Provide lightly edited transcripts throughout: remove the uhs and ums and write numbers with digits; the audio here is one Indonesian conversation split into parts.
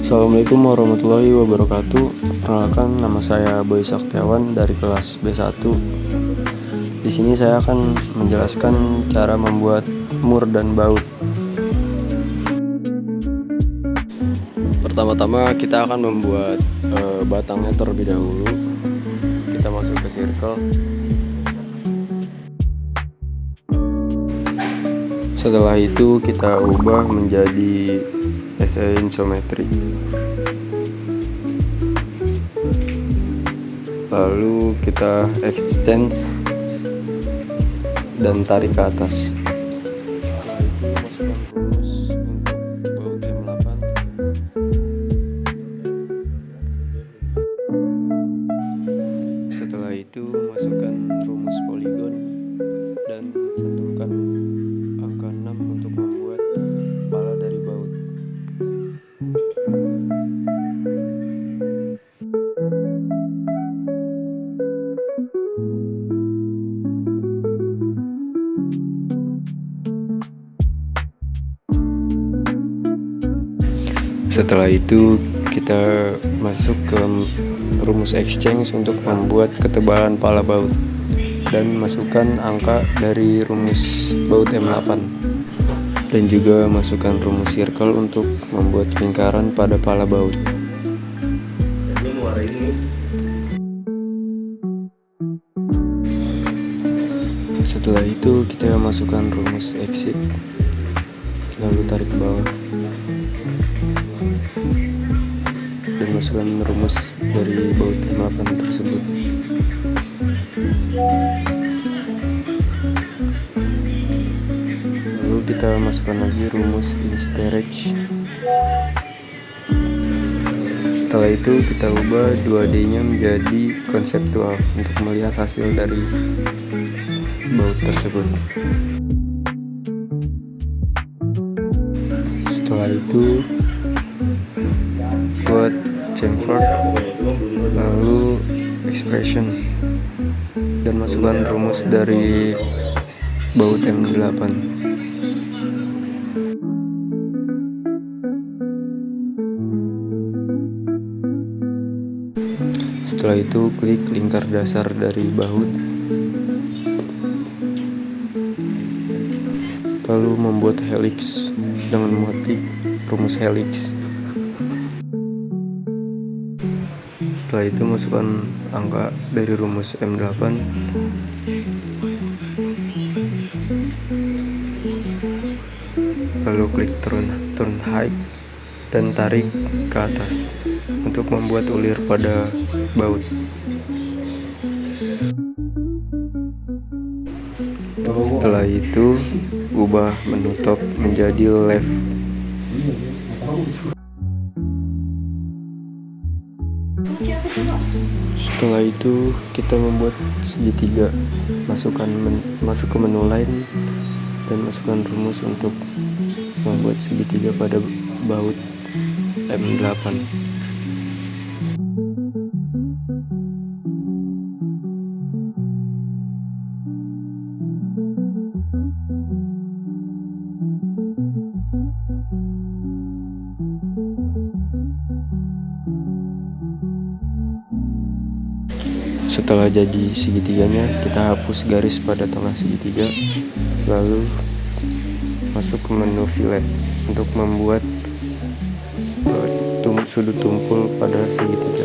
Assalamualaikum warahmatullahi wabarakatuh. Perkenalkan, nama saya Boy Saktiawan dari kelas B1. Di sini saya akan menjelaskan cara membuat mur dan baut. Pertama-tama kita akan membuat batangnya terlebih dahulu. Kita masuk ke circle. Setelah itu kita ubah menjadi isometri. Lalu kita exchange dan tarik ke atas. Setelah itu masukkan rumus untuk baut M8. Setelah itu masukkan rumus poligon dan cantumkan angka 6 untuk membuat kepala dari baut. Setelah itu kita masuk ke rumus exchange untuk membuat ketebalan pala baut dan masukkan angka dari rumus baut M8, dan juga masukkan rumus circle untuk membuat lingkaran pada pala baut. Setelah itu kita masukkan rumus exit, lalu tarik ke bawah dan masukkan rumus dari baut M8 tersebut. Lalu kita masukkan lagi rumus instereach. Setelah itu kita ubah 2D-nya menjadi konseptual untuk melihat hasil dari baut tersebut. Setelah itu buat chamfer, lalu expression, dan masukkan rumus dari baut M8. Setelah itu klik lingkar dasar dari baut, lalu membuat helix dengan motif rumus helix. Setelah itu masukkan angka dari rumus M8, lalu klik turn height dan tarik ke atas untuk membuat ulir pada baut. Setelah itu ubah menu top menjadi left. Setelah itu kita membuat segitiga, masuk ke menu line dan masukkan rumus untuk membuat segitiga pada baut M8. Setelah jadi segitiganya, kita hapus garis pada tengah segitiga, lalu masuk ke menu fillet untuk membuat sudut tumpul pada segitiga.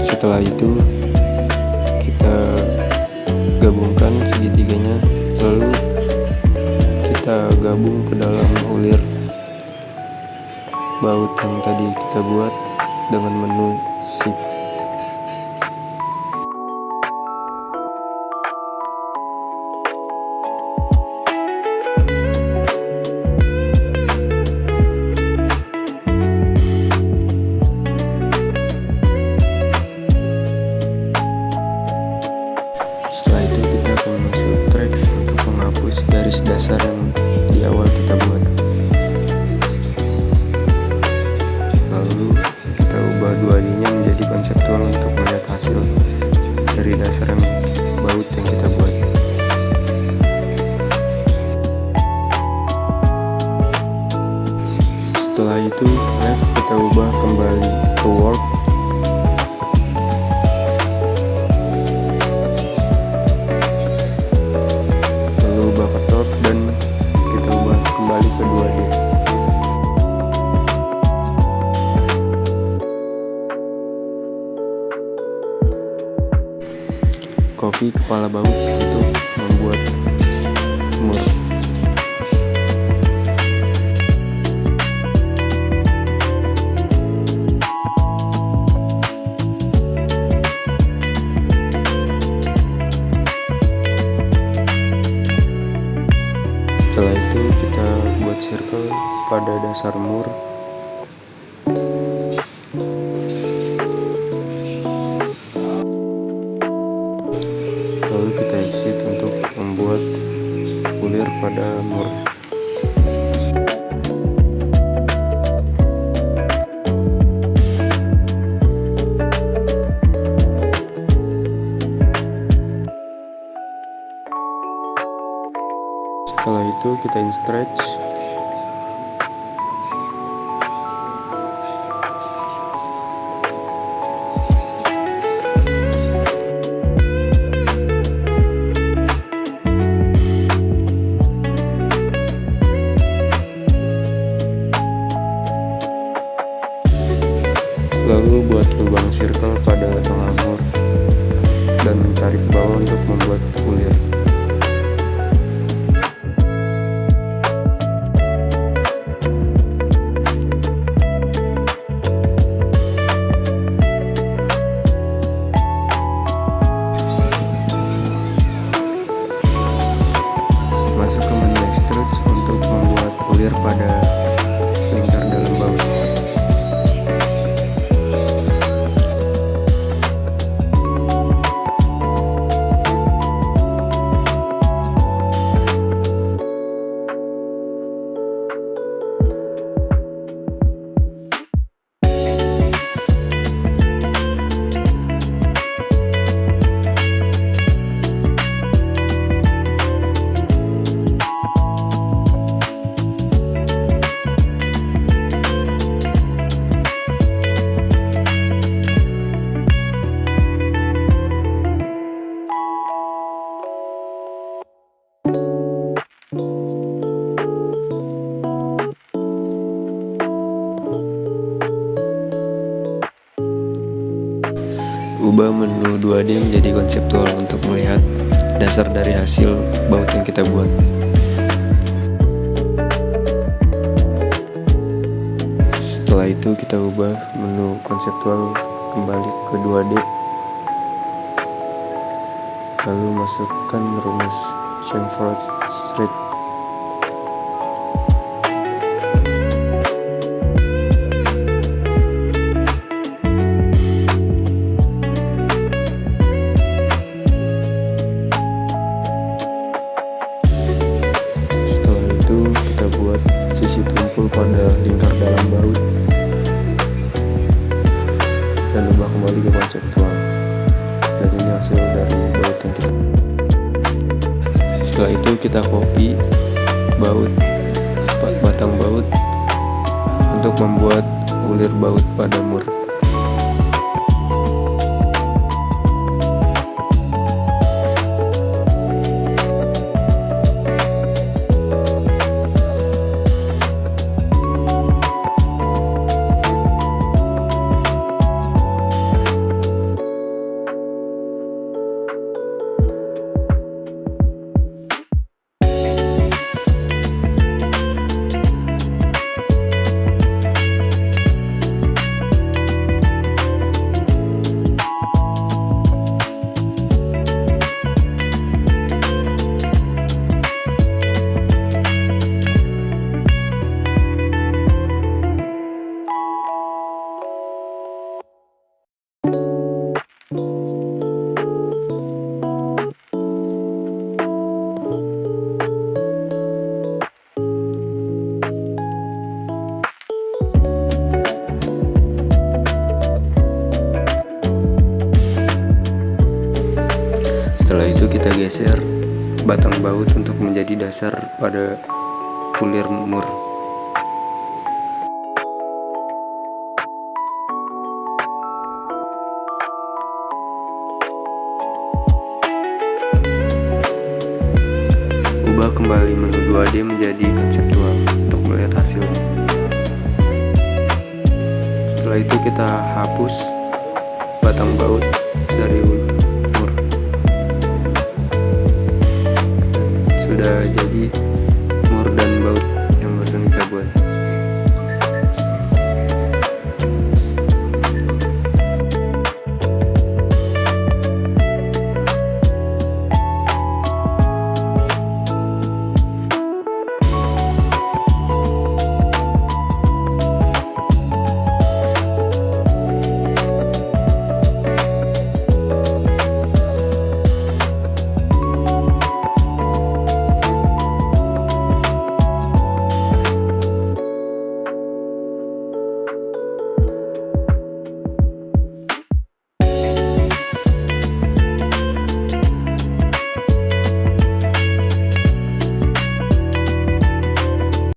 Setelah itu kita gabungkan segitiganya, lalu kita gabung ke dalam ulir baut yang tadi kita buat dengan menu shift. Setelah itu kita akan masuk track untuk menghapus garis dasar yang di awal kita buat. Lalu kita ubah 2D-nya menjadi konseptual untuk melihat hasil dari dasar baut yang kita buat. kopi kepala baut untuk membuat mur. Setelah itu kita buat circle pada dasar mur. Lalu kita exit untuk membuat bulir pada mur. Setelah itu kita stretch. Lalu buat lubang circle pada tengah mur dan tarik ke bawah untuk membuat bulir. Masuk ke menu extrude untuk membuat bulir pada lingkar dalam baut. Ubah menu 2D menjadi konseptual untuk melihat dasar dari hasil baut yang kita buat. Setelah itu kita ubah menu konseptual kembali ke 2D. Lalu masukkan rumus chamfer straight. Kita buat sisi tumpul pada lingkar dalam baut dan ubah kembali ke konseptual. Dan ini hasil dari baut yang kita. Setelah itu kita copy baut, batang baut untuk membuat bulir baut pada mur. Setelah itu kita geser batang baut untuk menjadi dasar pada bulir mur. Ubah kembali menu 2D menjadi konseptual untuk melihat hasilnya. Setelah itu kita hapus batang baut dari mur. udah jadi